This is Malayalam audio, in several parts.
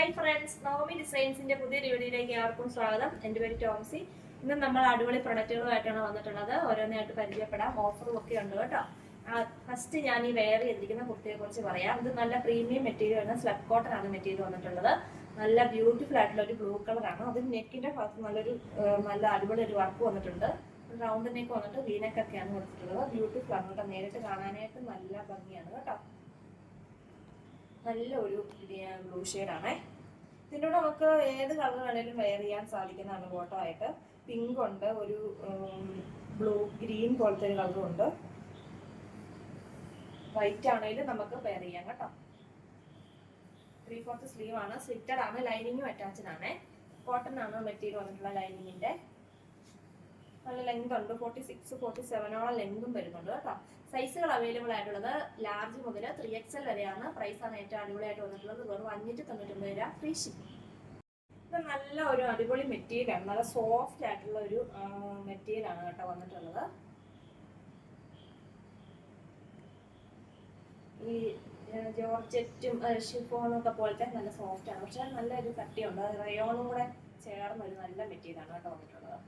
ഹായ് ഫ്രണ്ട്സ്, നോമി ഡിസൈൻസിന്റെ പുതിയൊരു വീഡിയോയിലേക്ക് ഏവർക്കും സ്വാഗതം. എൻ്റെ പേര് ടോംസി. ഇന്ന് നമ്മൾ അടിപൊളി പ്രൊഡക്റ്റുകളുമായിട്ടാണ് വന്നിട്ടുള്ളത്. ഓരോന്നായിട്ട് പരിചയപ്പെടാം. ഓഫറും ഒക്കെ ഉണ്ട് കേട്ടോ. ഫസ്റ്റ് ഞാൻ ഈ വെയർ ചെയ്തിരിക്കുന്ന കുർത്തിയെ കുറിച്ച് പറയാം. ഇത് നല്ല പ്രീമിയം മെറ്റീരിയൽ ആണ്. സ്ലബ് കോട്ടൺ ആണ് മെറ്റീരിയൽ വന്നിട്ടുള്ളത്. നല്ല ബ്യൂട്ടിഫുൾ ആയിട്ടുള്ള ഒരു ബ്ലൂ കളറാണ്. അത് നെക്കിന്റെ ഭാഗത്ത് നല്ല അടിപൊളി ഒരു വർക്ക് വന്നിട്ടുണ്ട്. റൗണ്ട് നെക്ക് വന്നിട്ട് വീനക്കൊക്കെയാണ് കൊടുത്തിട്ടുള്ളത്. ബ്യൂട്ടിഫുൾ ആണ് കേട്ടോ. നേരിട്ട് കാണാനായിട്ട് നല്ല ഭംഗിയാണ് കേട്ടോ. നല്ല ഒരു ബ്ലൂ ഷെയ്ഡാണേ. ഇതിൻ്റെ കൂടെ നമുക്ക് ഏത് കളർ വേണേലും വെയർ ചെയ്യാൻ സാധിക്കുന്നതാണ്. ബോട്ടം ആയിട്ട് പിങ്ക് ഉണ്ട്, ഒരു ബ്ലൂ ഗ്രീൻ പോലത്തെ ഒരു കളറും ഉണ്ട്. വൈറ്റ് ആണെങ്കിലും നമുക്ക് വെയർ ചെയ്യാം കേട്ടോ. 3/4 സ്ലീവ് ആണ്. സ്ലിറ്റഡ് ആണ്. ലൈനിങ്ങും അറ്റാച്ച്ഡ് ആണ്. കോട്ടൺ ആണ് മെറ്റീരിയൽ വന്നിട്ടുള്ള ലൈനിങ്ങിന്റെ. നല്ല ലെങ്ത് ഉണ്ട്. 46, 47ഓളം ലെങ്തും വരുന്നുണ്ട് കേട്ടോ. സൈസുകൾ അവൈലബിൾ ആയിട്ടുള്ളത് ലാർജ് മുതൽ 3XL വരെയാണ്. പ്രൈസാണ് ഏറ്റവും അടിപൊളിയായിട്ട് വന്നിട്ടുള്ളത്. വെറും 599 രൂപ ഫ്രീ ഷിപ്പിംഗ്. ഇത് നല്ല ഒരു അടിപൊളി മെറ്റീരിയലാണ്. നല്ല സോഫ്റ്റ് ആയിട്ടുള്ള ഒരു മെറ്റീരിയലാണ് കേട്ടോ വന്നിട്ടുള്ളത്. ഈ ജോർജറ്റും ഷിഫോണും ഒക്കെ പോലത്തെ നല്ല സോഫ്റ്റ് ആണ്. പക്ഷെ നല്ലൊരു കട്ടിയുണ്ട്. റയോണും കൂടെ ചേർന്ന ഒരു നല്ല മെറ്റീരിയലാണ് കേട്ടോ വന്നിട്ടുള്ളത്.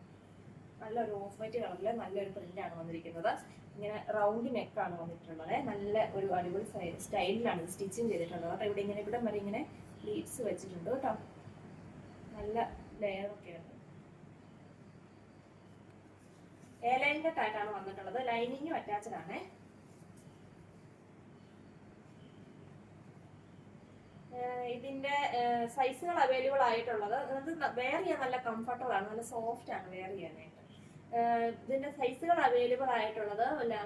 നല്ലൊരു ഓഫ് വൈറ്റ് കളറിൽ നല്ലൊരു പ്രിന്റാണ് വന്നിരിക്കുന്നത്. ഇങ്ങനെ റൗണ്ട് നെക്കാണ് വന്നിട്ടുള്ളത്. നല്ല ഒരു അടിപൊളി സ്റ്റൈലിലാണ് സ്റ്റിച്ചിങ് ചെയ്തിട്ടുള്ളത് കേട്ടോ. ഇവിടെ വരെ ഇങ്ങനെ പ്ലീറ്റ്സ് വെച്ചിട്ടുണ്ട് കേട്ടോ. നല്ല ലെയർ ഒക്കെയുണ്ട്. എയർലൈൻ കട്ടായിട്ടാണ് വന്നിട്ടുള്ളത്. ലൈനിങ്ങും അറ്റാച്ച്ഡ് ആണ്. ഇതിന്റെ സൈസുകൾ അവൈലബിൾ ആയിട്ടുള്ളത്, വെയർ ചെയ്യാൻ നല്ല കംഫർട്ടബിൾ ആണ്. നല്ല സോഫ്റ്റ് ആണ് വെയർ ചെയ്യാനായിട്ട്. ഇതിന്റെ സൈസുകൾ അവൈലബിൾ ആയിട്ടുള്ളത്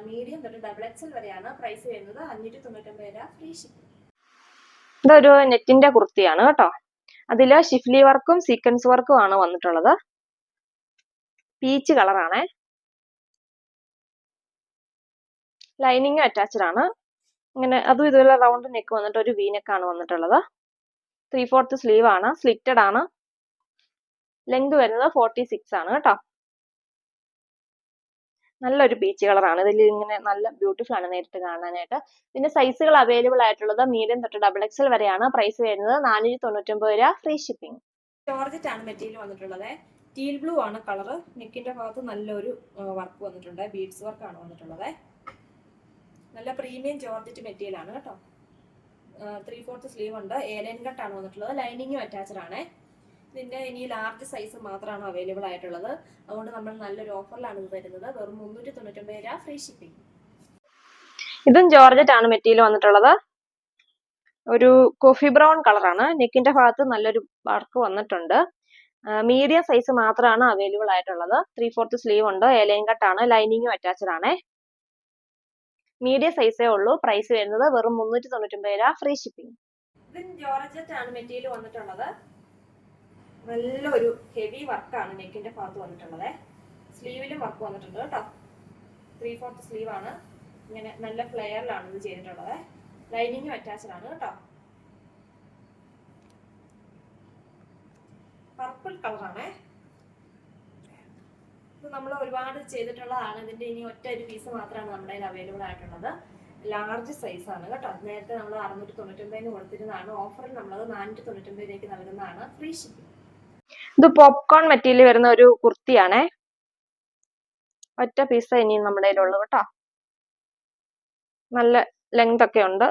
മീഡിയം തൊട്ട് XXL വരെയാണ്. പ്രൈസ് വരുന്നത് 599 രൂപ ഫ്രീ ഷിപ്പിംഗ്. ഇതൊരു നെറ്റിന്റെ കുർത്തിയാണ് കേട്ടോ. അതില് ഷിഫ്ലി വർക്കും സീക്വൻസ് വർക്കും ആണ് വന്നിട്ടുള്ളത്. പീച്ച് കളറാണ്. ലൈനിങ്ങും അറ്റാച്ച്ഡ് ആണ്. ഇങ്ങനെ അതും ഇതുപോലെ റൗണ്ട് നെക്ക് വന്നിട്ട് ഒരു വി നെക്ക് ആണ് വന്നിട്ടുള്ളത്. 3/4 സ്ലീവ് ആണ്. സ്ലിറ്റഡ് ആണ്. ലെങ്ത് വരുന്നത് 46 ആണ് കേട്ടോ. നല്ലൊരു പീച്ച് കളറാണ്. ഇതിൽ ഇങ്ങനെ നല്ല ബ്യൂട്ടിഫുൾ ആണ് നേരിട്ട് കാണാനായിട്ട്. ഇതിന്റെ സൈസുകൾ അവൈലബിൾ ആയിട്ടുള്ളത് മീഡിയം തൊട്ട് XXL വരെയാണ്. പ്രൈസ് വരുന്നത് 499 രൂപ ഫ്രീ ഷിപ്പിംഗ്. ജോർജറ്റ് ആണ് മെറ്റീരിയൽ വന്നിട്ടുള്ളത്. ടീൽ ബ്ലൂ ആണ് കളർ. നെക്കിന്റെ ഭാഗത്ത് നല്ലൊരു വർക്ക് വന്നിട്ടുണ്ട്. ബീഡ്സ് വർക്ക് ആണ് വന്നിട്ടുള്ളത്. നല്ല പ്രീമിയം ജോർജറ്റ് മെറ്റീരിയൽ ആണ് കേട്ടോ. 3/4 സ്ലീവ് ഉണ്ട്. എയർലൈൻ കട്ടാണ് വന്നിട്ടുള്ളത്. ലൈനിങ്ങും അറ്റാച്ച്ഡ് ആണ്. ഇതിന്റെ ഇനി ലാർജ് സൈസ് മാത്രമാണ് അവൈലബിൾ ആയിട്ടുള്ളത്. അതുകൊണ്ട് നമ്മൾ നല്ലൊരു ഓഫറിലാണ് ഇത് തരുന്നത്. വെറും 399 രൂപ ഫ്രീ ഷിപ്പിംഗ്. ഇതും ജോർജറ്റ് ആണ് മെറ്റീരിയൽ വന്നിട്ടുള്ളത്. ഒരു കോഫി ബ്രൗൺ കളറാണ്. നെക്കിന്റെ ഭാഗത്ത് നല്ലൊരു വർക്ക് വന്നിട്ടുണ്ട്. മീഡിയം സൈസ് മാത്രമാണ് അവൈലബിൾ ആയിട്ടുള്ളത്. 3/4 സ്ലീവ് ഉണ്ട്. എയർലൈൻ കട്ടാണ്. ലൈനിങ്ങും അറ്റാച്ച്ഡ് ആണ്. മീഡിയം സൈസേ ഉള്ളൂ. പ്രൈസ് വരുന്നത് വെറും 399 രൂപ ഫ്രീ ഷിപ്പിംഗ്. ഇതും ജോർജറ്റ് ആണ് മെറ്റീരിയൽ വന്നിട്ടുള്ളത്. നല്ലൊരു ഹെവി വർക്കാണ് നെക്കിന്റെ ഭാഗത്ത് വന്നിട്ടുള്ളത്. സ്ലീവിലും വർക്ക് വന്നിട്ടുണ്ട് കേട്ടോ. 3/4 സ്ലീവ് ആണ്. ഇങ്ങനെ നല്ല ഫ്ലെയറിലാണ് ഇത് ചെയ്തിട്ടുള്ളത്. ലൈനിങ്ങും അറ്റാച്ച്ഡ് ആണ് കേട്ടോ. പർപ്പിൾ കളറാണ്. ഇത് നമ്മൾ ഒരുപാട് ചെയ്തിട്ടുള്ളതാണ്. ഇതിന്റെ ഇനി ഒറ്റ ഒരു പീസ് മാത്രമാണ് നമ്മുടെ കയ്യിൽ അവൈലബിൾ ആയിട്ടുള്ളത്. ലാർജ് സൈസ് ആണ് കേട്ടോ. നേരത്തെ നമ്മൾ 699 കൊടുത്തിരുന്നതാണ്. ഓഫറിൽ നമ്മളത് 499 നൽകുന്നതാണ്. Free shipping. ഇത് പോപ്കോൺ മെറ്റീരിയൽ വരുന്ന ഒരു കുർത്തിയാണേ. ഒറ്റ പീസ് ഇനി നമ്മുടെ കയ്യിലുള്ളൂ കേട്ടോ. നല്ല ലെങ്ത് ഒക്കെ ഉണ്ട്.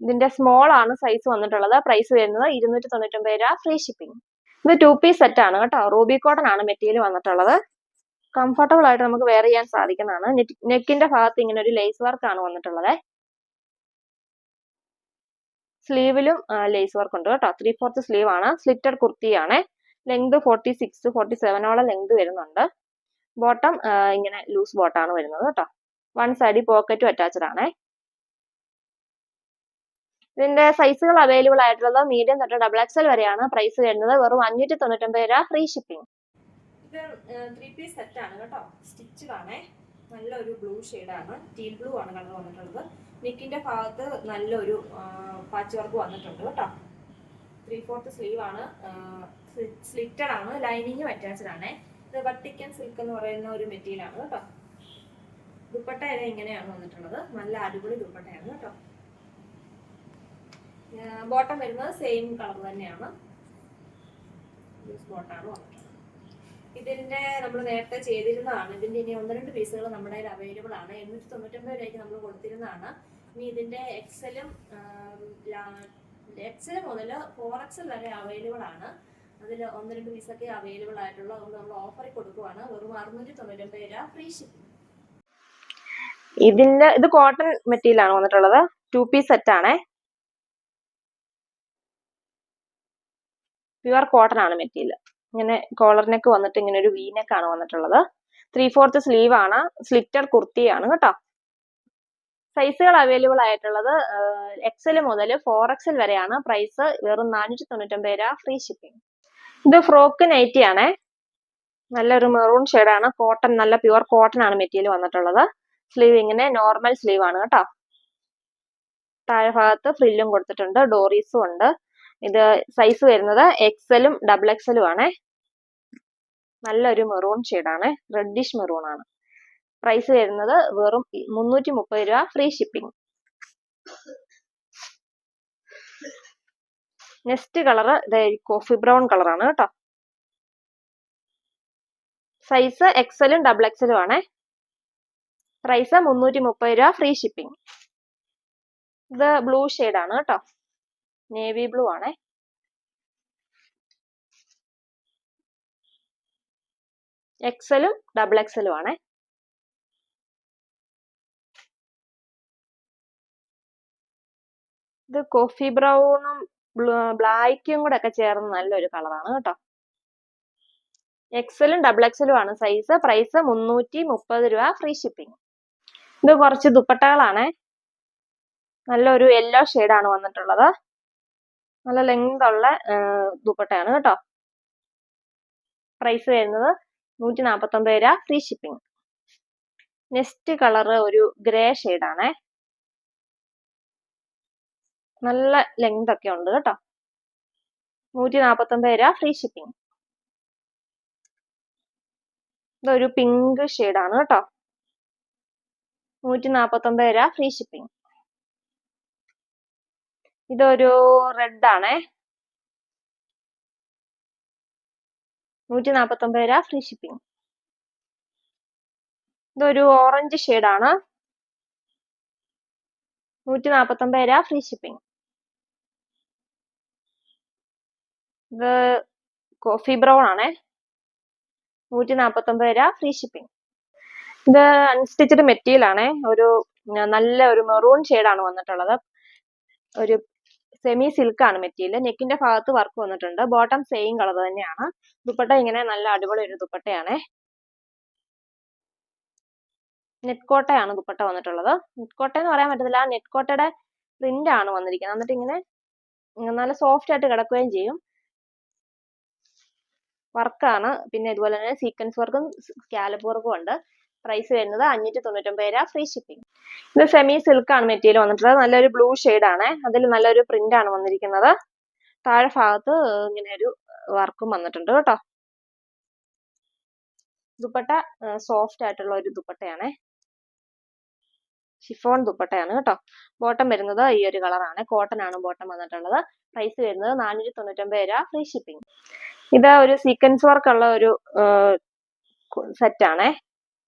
ഇതിന്റെ സ്മോൾ ആണ് സൈസ് വന്നിട്ടുള്ളത്. പ്രൈസ് വരുന്നത് 299 രൂപ ഫ്രീ ഷിപ്പിംഗ്. ഇത് 2 പീസ് സെറ്റ് ആണ് കേട്ടോ. റൂബി കോട്ടൺ ആണ് മെറ്റീരിയൽ വന്നിട്ടുള്ളത്. കംഫർട്ടബിൾ ആയിട്ട് നമുക്ക് വെയർ ചെയ്യാൻ സാധിക്കുന്നതാണ്. നെക്കിന്റെ ഭാഗത്ത് ഇങ്ങനെ ഒരു ലേസ് വർക്ക് ആണ് വന്നിട്ടുള്ളത്. സ്ലീവിലും ലേസ് വർക്ക് ഉണ്ട് കേട്ടോ. 3/4 സ്ലീവ് ആണ്. സ്ലിറ്റഡ് കുർത്തിയാണ്. ലെങ്ത് 46, 47ഓളം ലെങ്ത് വരുന്നുണ്ട്. ബോട്ടം ഇങ്ങനെ ലൂസ് ബോട്ടാണ് വരുന്നത് കേട്ടോ. വൺ സൈഡ് പോക്കറ്റും അറ്റാച്ച്ഡ് ആണ്. ഇതിന്റെ സൈസുകൾ അവൈലബിൾ ആയിട്ടുള്ളത് മീഡിയം തൊട്ട് XXL വരെയാണ്. പ്രൈസ് വരുന്നത് വെറും 599 രൂപ ഫ്രീ ഷിപ്പിംഗ്. ഇത് 3 പീസ് സെറ്റ് ആണ് കേട്ടോ. സ്റ്റിച്ചഡ് ആണ്. നല്ലൊരു ബ്ലൂ ഷെയ്ഡാണ്. ടീൽ ബ്ലൂ ആണ് കളർ വന്നിട്ടുള്ളത്. നെക്കിന്റെ ഭാഗത്ത് നല്ലൊരു പാച്ച് വർക്ക് വന്നിട്ടുണ്ട് കേട്ടോ. 3/4 സ്ലീവ് ആണ്. സ്ലിറ്റഡ് ആണ്. ലൈനിങ്ങും അറ്റാച്ച്ഡ് ആണ്. ഇത് വട്ടിക്കൻ സിൽക്ക് എന്ന് പറയുന്ന ഒരു മെറ്റീരിയൽ ആണ് കേട്ടോ. ദുപ്പട്ട ഇങ്ങനെയാണ് വന്നിട്ടുള്ളത്. നല്ല അടിപൊളി ദുപ്പട്ടയാണ് കേട്ടോ. ബോട്ടം വരുന്നത് സെയിം കളർ തന്നെയാണ്, ബോട്ടാണ് വന്നിട്ടുള്ളത്. ഇതിന്റെ നമ്മൾ നേരത്തെ ചെയ്തിരുന്നതാണ്. ഇതിന്റെ ഇനി 1-2 പീസുകൾ നമ്മുടെ കയ്യിൽ അവൈലബിൾ ആണ്. 899 രൂപയ്ക്ക് നമ്മൾ കൊടുത്തിരുന്നതാണ്. ഇനി ഇതിന്റെ എക്സലും എക്സൽ മുതൽ 4XL വരെ അവൈലബിൾ ആണ്. അതിൽ 1-2 പീസൊക്കെ അവൈലബിൾ ആയിട്ടുള്ളൂ. അതുകൊണ്ട് നമ്മൾ ഓഫറിൽ കൊടുക്കുവാണ്. വെറും 699 രൂപ, ഫ്രീ ഷിപ്പിംഗ്. ഇത് കോട്ടൺ മെറ്റീരിയൽ ആണ് വന്നിട്ടുള്ളത്. 2 പീസ് സെറ്റ് ആണ്. പ്യുവർ കോട്ടൺ ആണ് മെറ്റീരിയൽ. ഇങ്ങനെ കോളർ നെക്ക് വന്നിട്ട് ഇങ്ങനെ ഒരു വി നെക്ക് ആണ് വന്നിട്ടുള്ളത്. 3/4 സ്ലീവ് ആണ്. സ്ലിറ്റഡ് കുർത്തിയാണ് കേട്ടോ. സൈസുകൾ അവൈലബിൾ ആയിട്ടുള്ളത് എക്സൽ മുതൽ 4XL വരെയാണ്. പ്രൈസ് വെറും 499 രൂപ, ഫ്രീ ഷിപ്പിംഗ്. ഇത് ഫ്രോക്ക് നൈറ്റി ആണ്. നല്ലൊരു മെറൂൺ ഷെയ്ഡാണ്. കോട്ടൺ, നല്ല പ്യുവർ കോട്ടൺ ആണ് മെറ്റീരിയൽ വന്നിട്ടുള്ളത്. സ്ലീവ് ഇങ്ങനെ നോർമൽ സ്ലീവ് ആണ് കേട്ടോ. താഴെ ഭാഗത്ത് ഫ്രില്ലും കൊടുത്തിട്ടുണ്ട്, ഡോറീസും ഉണ്ട്. ഇത് സൈസ് വരുന്നത് എക്സലും XXL ആണ്. നല്ലൊരു മെറൂൺ ഷെയ്ഡാണ്, റെഡിഷ് മെറൂൺ ആണ്. പ്രൈസ് വരുന്നത് വെറും 330 രൂപ, free shipping. Next colour coffee brown കളറാണ് കേട്ടോ. സൈസ് എക്സലും XXL ആണ്. പ്രൈസ് 330 രൂപ, ഫ്രീ ഷിപ്പിംഗ്. ഇത് ബ്ലൂ ഷെയ്ഡാണ് കേട്ടോ, നേവി ബ്ലൂ ആണ്. എക്സലും XXL ആണ്. ഇത് കോഫി ബ്രൗണും ബ്ലാക്കും കൂടെ ഒക്കെ ചേർന്ന് നല്ലൊരു കളറാണ് കേട്ടോ. എക്സലും XXL ആണ് സൈസ്. പ്രൈസ് 330 രൂപ, ഫ്രീ ഷിപ്പിംഗ്. ഇത് കുറച്ച് ദുപ്പട്ടകളാണ്. നല്ലൊരു യെല്ലോ ഷെയ്ഡാണ് വന്നിട്ടുള്ളത്. നല്ല ലെങ്ത് ഉള്ള ദുപ്പട്ടയാണ് കേട്ടോ. പ്രൈസ് വരുന്നത് 149 രൂപ, ഫ്രീ ഷിപ്പിംഗ്. നെക്സ്റ്റ് കളർ ഒരു ഗ്രേ ഷെയ്ഡാണ്. നല്ല ലെങ്ത് ഒക്കെ ഉണ്ട് കേട്ടോ. 149 രൂപ, ഫ്രീ ഷിപ്പിംഗ്. ഇതൊരു പിങ്ക് ഷെയ്ഡാണ് കേട്ടോ. 149 രൂപ, ഫ്രീ ഷിപ്പിംഗ്. ഇതൊരു റെഡ് ആണ്. 149 രൂപ, ഫ്രീ ഷിപ്പിംഗ്. ഇതൊരു ഓറഞ്ച് ഷെയ്ഡാണ്. 149 രൂപ, ഫ്രീ ഷിപ്പിംഗ്. ഇത് കോഫി ബ്രൗൺ ആണ്. 149 രൂപ, ഫ്രീ ഷിപ്പിംഗ്. ഇത് അൺസ്റ്റിച്ചഡ് മെറ്റീരിയൽ ആണ്. നല്ല ഒരു മെറൂൺ ഷെയ്ഡാണ് വന്നിട്ടുള്ളത്. ഒരു സെമി സിൽക്ക് ആണ് മെറ്റീരിയൽ. നെക്കിന്റെ ഭാഗത്ത് വർക്ക് വന്നിട്ടുണ്ട്. ബോട്ടം സെയിം കളർ തന്നെയാണ്. ദുപ്പട്ട ഇങ്ങനെ നല്ല അടിപൊളി ഒരു ദുപ്പട്ടയാണ്. നെറ്റ് കോട്ടയാണ് ദുപ്പട്ട വന്നിട്ടുള്ളത്. നെറ്റ് കോട്ട എന്ന് പറയാൻ പറ്റത്തില്ല, നെറ്റ് കോട്ടയുടെ പ്രിന്റ് ആണ് വന്നിരിക്കുന്നത്. എന്നിട്ട് ഇങ്ങനെ നല്ല സോഫ്റ്റ് ആയിട്ട് കിടക്കുകയും ചെയ്യും. വർക്കാണ്. പിന്നെ ഇതുപോലെ തന്നെ സീക്വൻസ് വർക്കും സ്കാലപ്പ് വർക്കും ഉണ്ട്. പ്രൈസ് വരുന്നത് 599 രൂപ, ഫ്രീ ഷിപ്പിംഗ്. ഇത് സെമി സിൽക്ക് ആണ് മെറ്റീരിയൽ വന്നിട്ടുള്ളത്. നല്ലൊരു ബ്ലൂ ആണ്. അതിൽ നല്ലൊരു പ്രിന്റ് ആണ് വന്നിരിക്കുന്നത്. താഴെ ഭാഗത്ത് ഇങ്ങനെ ഒരു വർക്കും വന്നിട്ടുണ്ട് കേട്ടോ. ദുപ്പട്ട സോഫ്റ്റ് ആയിട്ടുള്ള ഒരു ദുപ്പട്ടയാണ്. ഷിഫോൺ ദുപ്പട്ടയാണ് കേട്ടോ. ബോട്ടം വരുന്നത് ഈ ഒരു കളറാണ്. കോട്ടൺ ആണ് ബോട്ടം വന്നിട്ടുള്ളത്. പ്രൈസ് വരുന്നത് 499 രൂപ, ഫ്രീ ഷിപ്പിംഗ്. ഇത് ഒരു സീക്വൻസ് വർക്ക് ഉള്ള ഒരു സെറ്റ് ആണ്.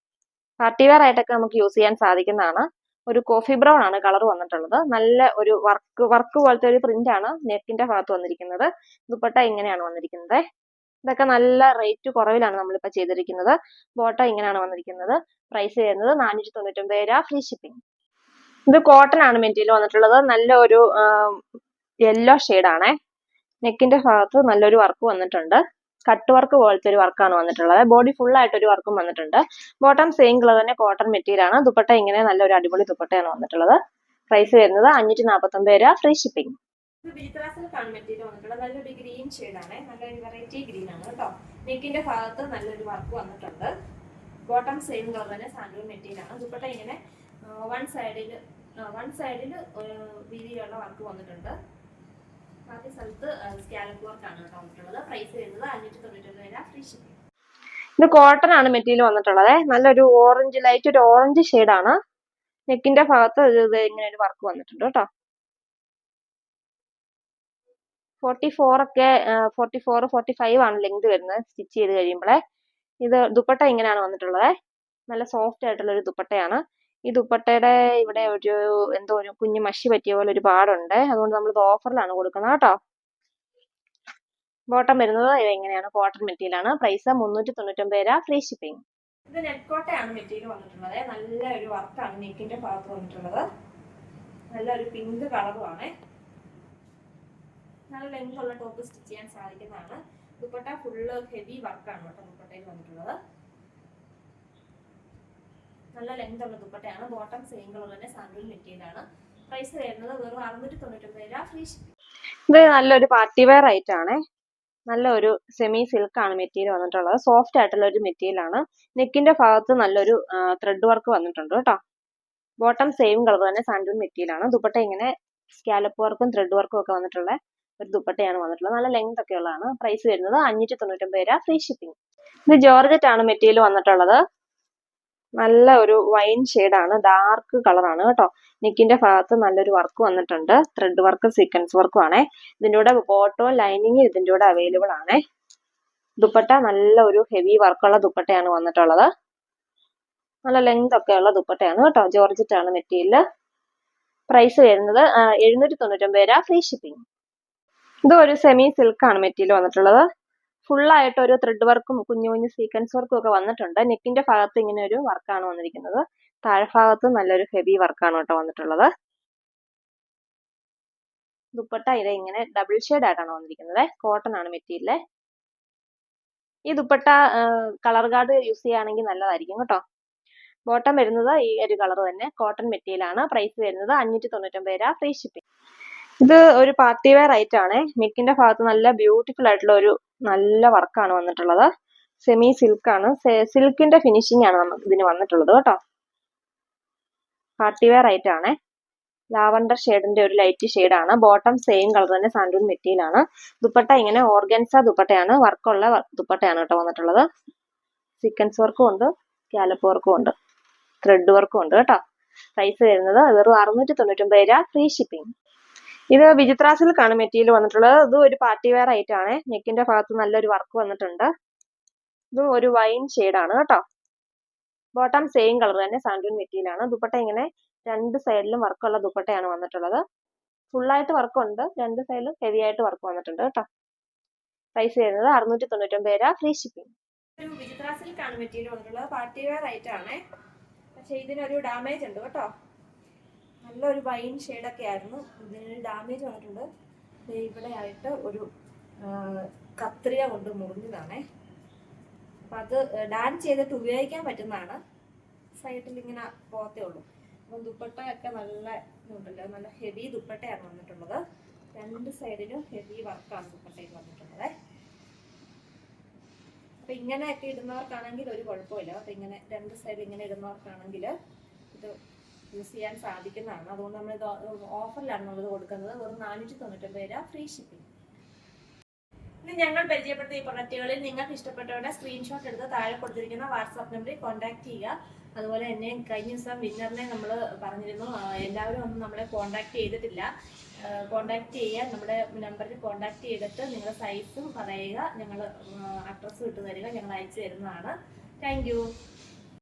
പാർട്ടി വെയർ ആയിട്ടൊക്കെ നമുക്ക് യൂസ് ചെയ്യാൻ സാധിക്കുന്നതാണ്. ഒരു കോഫി ബ്രൗൺ ആണ് കളർ വന്നിട്ടുള്ളത്. നല്ല ഒരു വർക്ക് പോലത്തെ ഒരു പ്രിന്റ് ആണ് നെക്കിന്റെ ഭാഗത്ത് വന്നിരിക്കുന്നത്. ദുപ്പട്ട ഇങ്ങനെയാണ് വന്നിരിക്കുന്നത്. ഇതൊക്കെ നല്ല റേറ്റ് കുറവിലാണ് നമ്മളിപ്പോൾ ചെയ്തിരിക്കുന്നത്. ബോട്ടം ഇങ്ങനെയാണ് വന്നിരിക്കുന്നത്. പ്രൈസ് വരുന്നത് 499 രൂപ, ഫ്രീ ഷിപ്പിംഗ്. ഇത് കോട്ടൺ ആണ് മെറ്റീരിയൽ വന്നിട്ടുള്ളത്. നല്ല ഒരു യെല്ലോ ഷെയ്ഡാണ്. നെക്കിന്റെ ഭാഗത്ത് നല്ലൊരു വർക്ക് വന്നിട്ടുണ്ട്. കട്ട് വർക്ക് പോലത്തെ ഒരു വർക്കാണ് വന്നിട്ടുള്ളത്. ബോഡി ഫുൾ ആയിട്ട് ഒരു വർക്കും വന്നിട്ടുണ്ട്. ബോട്ടം സെയിം കളർ തന്നെ കോട്ടൺ മെറ്റീരിയൽ ആണ്. ദുപ്പട്ട ഇങ്ങനെ നല്ലൊരു അടിപൊളി ദുപ്പട്ടയാണ് വന്നിട്ടുള്ളത്. പ്രൈസ് വരുന്നത് 549 രൂപ, ഫ്രീ ഷിപ്പിംഗ്. മെറ്റീരിയൽ വന്നിട്ടുള്ളത് നല്ലൊരു ഗ്രീൻ ഷെയ്ഡാണ്. നല്ലൊരു വെറൈറ്റി ഗ്രീൻ ആണ് കേട്ടോ. നെക്കിന്റെ ഭാഗത്ത് നല്ലൊരു വർക്ക് വന്നിട്ടുണ്ട്. ബോട്ടം സെയിം കളർ തന്നെ സാൻഡൂൺ മെറ്റീരിയൽ ആണ്. ദുപ്പട്ട ഇങ്ങനെ വൺ സൈഡിൽ വീതിയുള്ള വർക്ക് വന്നിട്ടുണ്ട്. ബാക്കി സ്ഥലത്ത് സ്കാലപ്പ് വർക്ക് ആണ് കേട്ടോ വന്നിട്ടുള്ളത്. പ്രൈസ് വരുന്നത് 599 രൂപ, ഫ്രീ ഷിപ്പിംഗ്. ഇത് കോട്ടൺ ആണ് മെറ്റീരിയൽ വന്നിട്ടുള്ളത്. നല്ലൊരു ഓറഞ്ച്, ലൈറ്റ് ഒരു ഓറഞ്ച് ഷെയ്ഡാണ്. നെക്കിന്റെ ഭാഗത്ത് ഇങ്ങനെ ഒരു വർക്ക് വന്നിട്ടുണ്ട് കേട്ടോ. 44 ഒക്കെ 44 45 ആണ് ലെങ്ത് വരുന്നത് സ്റ്റിച്ച് ചെയ്ത് കഴിയുമ്പോഴേ. ഇത് ദുപ്പട്ട ഇങ്ങനെയാണ് വന്നിട്ടുള്ളത്. നല്ല സോഫ്റ്റ് ആയിട്ടുള്ള ഒരു ദുപ്പട്ടയാണ്. ഈ ദുപ്പട്ടയുടെ ഇവിടെ എന്തോ ഒരു കുഞ്ഞു മഷി പറ്റിയ പോലെ ഒരു പാടുണ്ട്. അതുകൊണ്ട് നമ്മളിത് ഓഫറിലാണ് കൊടുക്കുന്നത് കേട്ടോ. ബോട്ടം വരുന്നത് ഇങ്ങനെയാണ്, കോട്ടൺ മെറ്റീരിയൽ ആണ്. പ്രൈസ് 399 രൂപ, ഫ്രീ ഷിപ്പിംഗ്. ഇത് നെറ്റ് കോട്ടയാണ് മെറ്റീരിയൽ വന്നിട്ടുള്ളത്. നല്ല ഒരു വർക്കാണ് നെക്കിന്റെ ഭാഗത്ത് വന്നിട്ടുള്ളത്. നല്ലൊരു പിങ്ക് കളറുമാണ്. നല്ല ലെങ്ത് ഉള്ള ടോപ്പ് സ്റ്റിച്ച് ചെയ്യാൻ സാധിക്കുന്നതാണ്. ദുപ്പട്ട ഫുള്ള് ഹെവി വർക്കാണ് കേട്ടോ ദുപ്പട്ടയിൽ വന്നിട്ടുള്ളത്. നല്ല ലെങ്ത് ഉള്ള ദുപ്പട്ടയാണ്. ബോട്ടം സെയിം കളർ തന്നെ സാൻഡൂൺ മെറ്റീരിയൽ ആണ്. പ്രൈസ് വരുന്നത് വെറും 699 രൂപ, ഫ്രീ ഷിപ്പിംഗ്. ഇത് നല്ലൊരു പാർട്ടി വെയർ ഐറ്റം ആണ്. നല്ലൊരു സെമി സിൽക്ക് ആണ് മെറ്റീരിയൽ വന്നിട്ടുള്ളത്. സോഫ്റ്റ് ആയിട്ടുള്ള ഒരു മെറ്റീരിയൽ ആണ്. നെക്കിന്റെ ഭാഗത്ത് നല്ലൊരു ത്രെഡ് വർക്ക് വന്നിട്ടുണ്ട് കേട്ടോ. ബോട്ടം സെയിം കളർ തന്നെ സാൻഡൂൺ മെറ്റീരിയൽ ആണ്. ദുപ്പട്ട ഇങ്ങനെ സ്കാലപ്പ് വർക്കും ത്രെഡ് വർക്കും ഒക്കെ വന്നിട്ടുള്ള ഒരു ദുപ്പട്ടയാണ് വന്നിട്ടുള്ളത്. നല്ല ലെങ്ത് ഒക്കെ ഉള്ളതാണ്. പ്രൈസ് വരുന്നത് 599 രൂപ, ഫ്രീ ഷിപ്പിംഗ്. ഇത് ജോർജറ്റ് ആണ് മെറ്റീരിയൽ വന്നിട്ടുള്ളത്. നല്ല ഒരു വൈൻ ഷെയ്ഡാണ്, ഡാർക്ക് കളറാണ് കേട്ടോ. നെക്കിന്റെ ഭാഗത്ത് നല്ലൊരു വർക്ക് വന്നിട്ടുണ്ട്. ത്രെഡ് വർക്ക് സീക്വൻസ് വർക്കും ആണേ. ഇതിന്റെ കൂടെ ബോട്ടവും ലൈനിങ് ഇതിന്റെ കൂടെ അവൈലബിൾ ആണേ. ദുപ്പട്ട നല്ല ഒരു ഹെവി വർക്കുള്ള ദുപ്പട്ടയാണ് വന്നിട്ടുള്ളത്. നല്ല ലെങ്ത് ഒക്കെ ഉള്ള ദുപ്പട്ടയാണ് കേട്ടോ. ജോർജറ്റ് ആണ് മെറ്റീരിയൽ. പ്രൈസ് വരുന്നത് 799 രൂപ, ഫ്രീ ഷിപ്പിംഗ്. ഇത് ഒരു സെമി സിൽക്ക് ആണ് മെറ്റീരിയൽ വന്നിട്ടുള്ളത്. ഫുള്ളായിട്ട് ഒരു ത്രെഡ് വർക്കും കുഞ്ഞു കുഞ്ഞു സീക്വൻസ് വർക്കും ഒക്കെ വന്നിട്ടുണ്ട്. നെക്കിന്റെ ഭാഗത്ത് ഇങ്ങനെ ഒരു വർക്കാണ് വന്നിരിക്കുന്നത്. താഴ്ഭാഗത്ത് നല്ലൊരു ഹെവി വർക്കാണ് കേട്ടോ വന്നിട്ടുള്ളത്. ദുപ്പട്ട ഇത് ഇങ്ങനെ ഡബിൾ ഷെയ്ഡ് ആയിട്ടാണ് വന്നിരിക്കുന്നത്. കോട്ടൺ ആണ് മെറ്റീരിയൽ. ഈ ദുപ്പട്ട കളർ ഗാർഡ് യൂസ് ചെയ്യുകയാണെങ്കിൽ നല്ലതായിരിക്കും കേട്ടോ. ബോട്ടം വരുന്നത് ഈ ഒരു കളർ തന്നെ, കോട്ടൺ മെറ്റീരിയൽ ആണ്. പ്രൈസ് വരുന്നത് 599 രൂപ, ഫ്രീ ഷിപ്പിംഗ്. ഇത് ഒരു പാർട്ടി വെയർ ഐറ്റം ആണ്. നെക്കിന്റെ ഭാഗത്ത് നല്ല ബ്യൂട്ടിഫുൾ ആയിട്ടുള്ള ഒരു നല്ല വർക്കാണ് വന്നിട്ടുള്ളത്. സെമി സിൽക്ക് ആണ്. സിൽക്കിന്റെ ഫിനിഷിംഗ് ആണ് നമുക്ക് ഇതിന് വന്നിട്ടുള്ളത് കേട്ടോ. പാർട്ടി വെയർ ഐറ്റം ആണ്. ലാവൻഡർ ഷെയ്ഡിന്റെ ഒരു ലൈറ്റ് ഷെയ്ഡാണ്. ബോട്ടം സെയിം കളർ തന്നെ സാൻഡൂൺ മെറ്റീരിയൽ ആണ്. ദുപ്പട്ട ഇങ്ങനെ ഓർഗൻസ ദുപ്പട്ടയാണ്. വർക്കുള്ള ദുപ്പട്ടയാണ് കേട്ടോ വന്നിട്ടുള്ളത്. സീക്വൻസ് വർക്കും ഉണ്ട്, സ്കാലപ്പ് വർക്കും ഉണ്ട്, ത്രെഡ് വർക്കും ഉണ്ട് കേട്ടോ. പ്രൈസ് വരുന്നത് വെറും 699 രൂപ, ഫ്രീ ഷിപ്പിംഗ്. ഇത് വിചിത്ര സിൽക്ക് ആണ് മെറ്റീരിയൽ വന്നിട്ടുള്ളത്. ഇത് ഒരു പാർട്ടി വെയർ ഐറ്റം ആണ്. നെക്കിന്റെ ഭാഗത്ത് നല്ലൊരു വർക്ക് വന്നിട്ടുണ്ട്. ഇതും ഒരു വൈൻ ഷെയ്ഡാണ് കേട്ടോ. ബോട്ടം സെയിം കളർ തന്നെ സാൻഡൂൺ മെറ്റീരിയൽ ആണ്. ദുപ്പട്ട ഇങ്ങനെ രണ്ട് സൈഡിലും വർക്കുള്ള ദുപ്പട്ടയാണ് വന്നിട്ടുള്ളത്. ഫുള്ളായിട്ട് വർക്കുണ്ട്, രണ്ട് സൈഡിലും ഹെവി ആയിട്ട് വർക്ക് വന്നിട്ടുണ്ട് കേട്ടോ. പ്രൈസ് വരുന്നത് 699 രൂപ, ഫ്രീ ഷിപ്പിംഗ്. ഒരു വിചിത്ര സിൽക്ക് ആണ് മെറ്റീരിയൽ വന്നിട്ടുള്ളത്. പാർട്ടി വെയർ ഐറ്റം ആണ്. പക്ഷെ ഇതിനൊരു ഡാമേജ് ഉണ്ട് കേട്ടോ. നല്ലൊരു വൈൻ ഷെയ്ഡൊക്കെ ആയിരുന്നു. ഇതിനൊരു ഡാമേജ് വന്നിട്ടുണ്ട്. ഇവിടെ ആയിട്ട് ഒരു കത്രിക കൊണ്ട് മുറിഞ്ഞതാണേ. അപ്പം അത് ഡാൻ ചെയ്തിട്ട് ഉപയോഗിക്കാൻ പറ്റുന്നതാണ്. സൈഡിൽ ഇങ്ങനെ പോകത്തേ ഉള്ളൂ. അപ്പം ദുപ്പട്ടയൊക്കെ നല്ല ഇതുണ്ടല്ലോ, നല്ല ഹെവി ദുപ്പട്ടയാണ് വന്നിട്ടുള്ളത്. രണ്ട് സൈഡിലും ഹെവി വർക്കാണ് ദുപ്പട്ടയിൽ വന്നിട്ടുള്ളത്. അപ്പം ഇങ്ങനെയൊക്കെ ഇടുന്നവർക്കാണെങ്കിൽ ഒരു കുഴപ്പമില്ല. അപ്പം ഇങ്ങനെ രണ്ട് സൈഡിൽ ഇങ്ങനെ ഇടുന്നവർക്കാണെങ്കിൽ ഇത് യൂസ് ചെയ്യാൻ സാധിക്കുന്നതാണ്. അതുകൊണ്ട് നമ്മളിത് ഓഫറിലാണ് നമ്മളിത് കൊടുക്കുന്നത്. വെറും 499 രൂപ, ഫ്രീ ഷിപ്പിംഗ്. ഇനി ഞങ്ങൾ പരിചയപ്പെടുത്തിയ ഈ പ്രൊഡക്റ്റുകളിൽ നിങ്ങൾക്ക് ഇഷ്ടപ്പെട്ടവരുടെ സ്ക്രീൻഷോട്ട് എടുത്ത് താഴെ കൊടുത്തിരിക്കുന്ന വാട്സാപ്പ് നമ്പറിൽ കോൺടാക്ട് ചെയ്യുക. അതുപോലെ തന്നെ കഴിഞ്ഞ ദിവസം വിന്നറിനെ നമ്മൾ പറഞ്ഞിരുന്നു. എല്ലാവരും ഒന്നും നമ്മളെ കോൺടാക്ട് ചെയ്തിട്ടില്ല. കോൺടാക്ട് ചെയ്യാൻ നമ്മുടെ നമ്പറിൽ കോൺടാക്ട് ചെയ്തിട്ട് നിങ്ങളുടെ സൈസും പറയുക. ഞങ്ങൾ അഡ്രസ്സ് ഇട്ട് തരിക. ഞങ്ങൾ അയച്ചു തരുന്നതാണ്. Thank you.